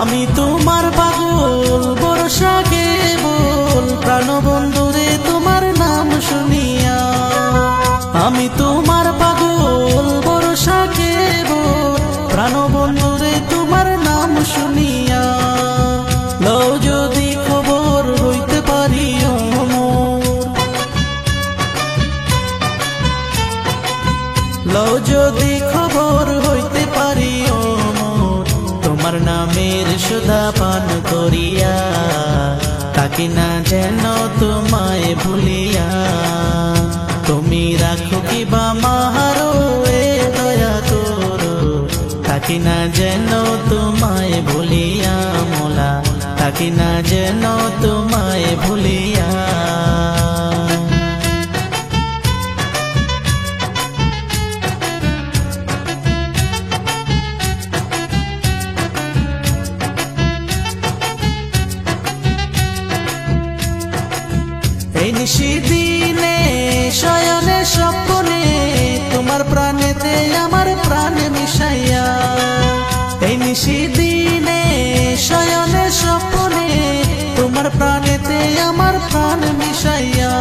আমি তোমার পাগল বর্ষা কেবল প্রাণবন্ধুরে তোমার নাম শুনিয়া। আমি তোমার পাগল বর্ষা কেবল প্রাণবন্ধুরে তোমার নাম শুনিয়া। লও যদি খবর হইতে পারি অমর, লও যদি খবর হইতে পারি অমর, তোমার নামের সুধা পান করিয়া তাকে না যেন তোমায় ভুলিয়া। তুমি রাখো কিবা মাহারো এ দয়া করো, তাকে না যেন তোমায় ভুলিয়া মোলা, তাকে না যেন তোমায় ভুলিয়া। এই নিশিদিনে শয়নে স্বপ্নে তোমার প্রাণেতে আমার প্রাণ মিশাইয়া। এই নিশিদিনে শয়নে স্বপ্নে তোমার প্রাণেতে আমার প্রাণ মিশাইয়া।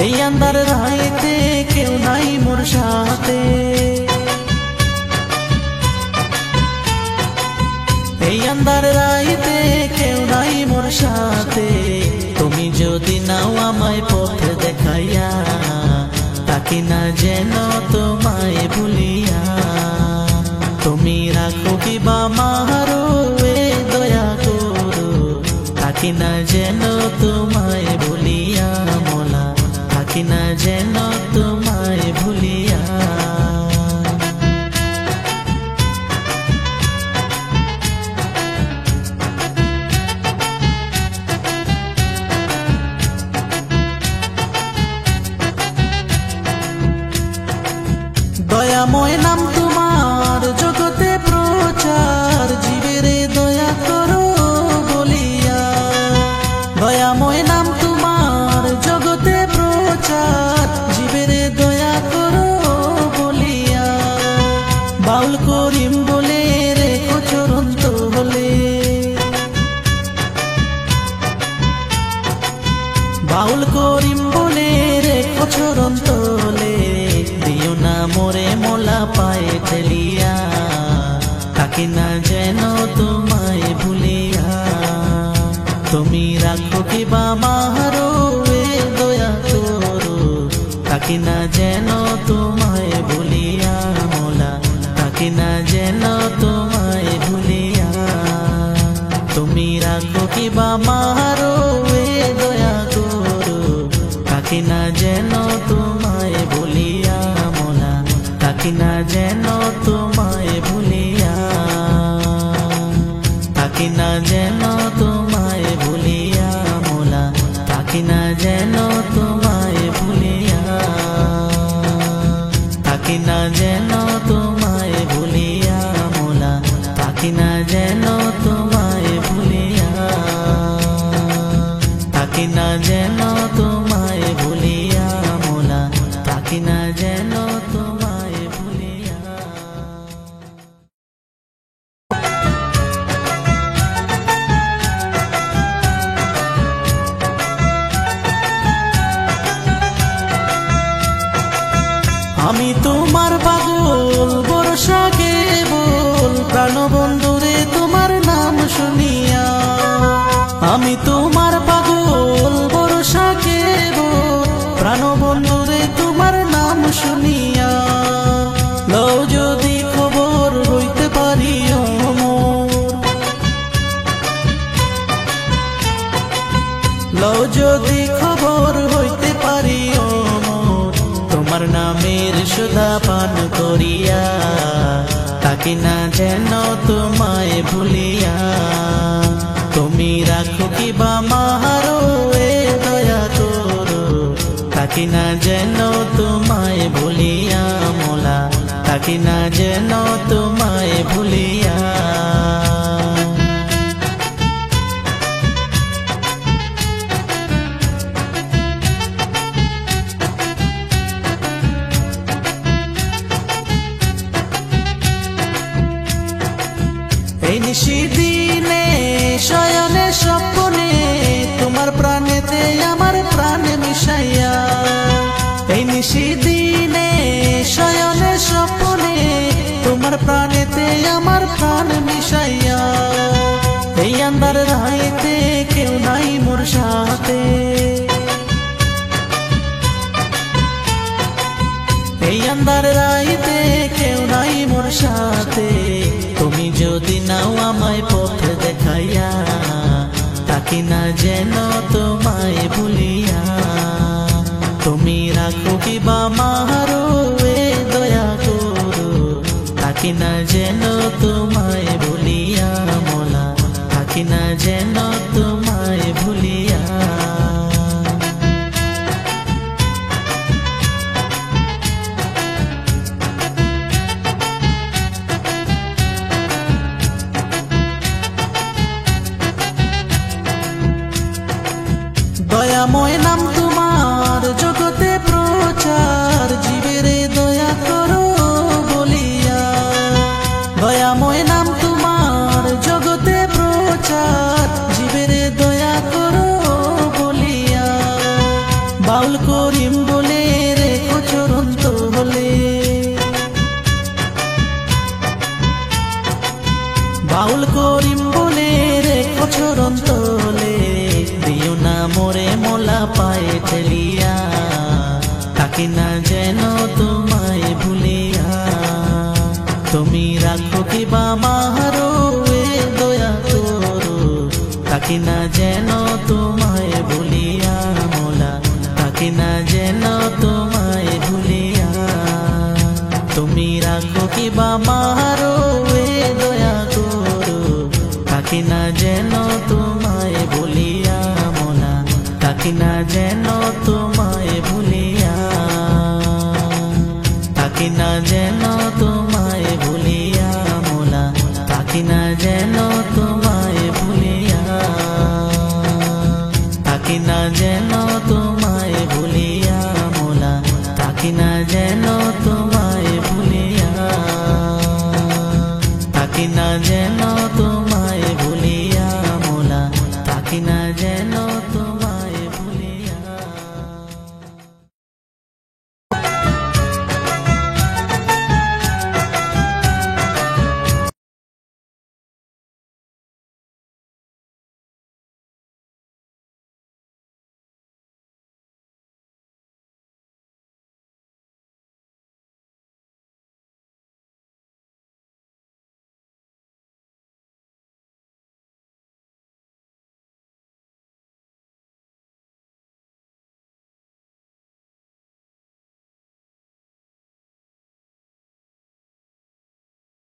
এই আন্ধার রাইতে কেউ নাই মোর সাথে, এই আন্ধার রাইতে কেউ নাই মোর সাথে। তুমি যদি নাও আমায় পথ দেখাইয়া, তাকে না যেন তোমায় ভুলিয়া। তুমি রাখো কিবা মাহারো এ দয়া করো, তাকে না যেন তোমায় ভুলিয়া মোলা, তাকে না যেন তোমায় ভুলিয়া। দয়াময় নাম তোমার জগতে প্রচার, জীবেরে দয়া করো বলিয়া। দয়াময় নাম তোমার জগতে প্রচার, জীবেরে দয়া করো বলিয়া। বাউল করিম বলে রেখো চরন্ত হলে, বাউল করিম বলে রেখো চরন্ত হলে। দিও না মোরে মোলা পায়ে ঠেলিয়া, তাকে না যেন তোমায় ভুলিয়া। তুমি রাখো কিবা মাহারো এ দয়া করো, তাকে না যেন তোমায় ভুলিয়া মোলা, তাকে না যেন তোমায় ভুলিয়া। তুমি রাখো কিবা মাহারো এ দয়া করো, তাকে না যেন তোমায় ভুলিয়া মোলা, তাকে না যেন তোমায় ভুলিয়া, তাকে না যেন তোমায় ভুলিয়া মোলা, তাকে না যেন তোমায় ভুলিয়া, তাকে না যেন তোমায় ভুলিয়া মোলা, তাকে না যেন তোমায় ভুলিয়া, তাকে না যেন তোমায় ভুলিয়া মোলা, তাকে না যেন তোমায় ভুলিয়া। আমি তোমার পাগল বর্ষা কেবল প্রাণবন্ধুরে তোমার নাম শুনিয়া। আমি তোমার পাগল বর্ষা কেবল প্রাণবন্ধুরে তোমার নাম শুনিয়া। লও যদি খবর হইতে পারি অমর, লও যদি খবর হইতে পারি অমর, তোমার নামের সুধা পান করিয়া তাকে না যেন তোমায় ভুলিয়া। তুমি রাখো কিবা মাহারো এ দয়া করো, তাকে না যেন তোমায় ভুলিয়া মোলা, তাকে না যেন তোমায় ভুলিয়া। এই নিশিদিনে এই আন্ধার রাইতে কেউ নাই মোর সাথে, এই আন্ধার রাইতে কেউ নাই মোর সাথে। তুমি যদি নাও আমায় পথ দেখাইয়া, তাকি না যেন তোমায় ভুলিয়া। তুমি রাখো কিবা মারো এ দয়া করো, তাকি না যেন তোমায় ভুলিয়া মোলা, তাকি না যেন তোমায় ভুলিয়া। দয়াময় নাম তোমার জগতে প্রচার, জীবের দয়া করো বলিয়া। দয়াময় নাম তোমার জগতে প্রচার, জীবের দয়া করো বলিয়া। বাউল করিম বলে রেখো চরণ তলে, বাউল করিম বলে রেখো চরণ তলে। দিও না মোরে মোলা পায়ে ঠেলিয়া, তাকি না যেন তোমায় ভুলিয়া। তুমি রাখো কিবা মারো এ দয়া করো, তাকি না যেন তোমায় ভুলিয়া মোলা, তাকি না যেন তোমায় ভুলিয়া। তুমি রাখো কিবা মারো এ দয়া করো, তাকি না যেন তোমায় ভুলিয়া মোলা, তাকি না যেন তোমায় ভুলিয়া, তাকি না যেন তোমায় ভুলিয়া মোলা, তাকি না যেন তোমায় ভুলিয়া, তাকি না যেন তোমায় ভুলিয়া মোলা, তাকি না যেন তোমায় ভুলিয়া, তাকি না যেন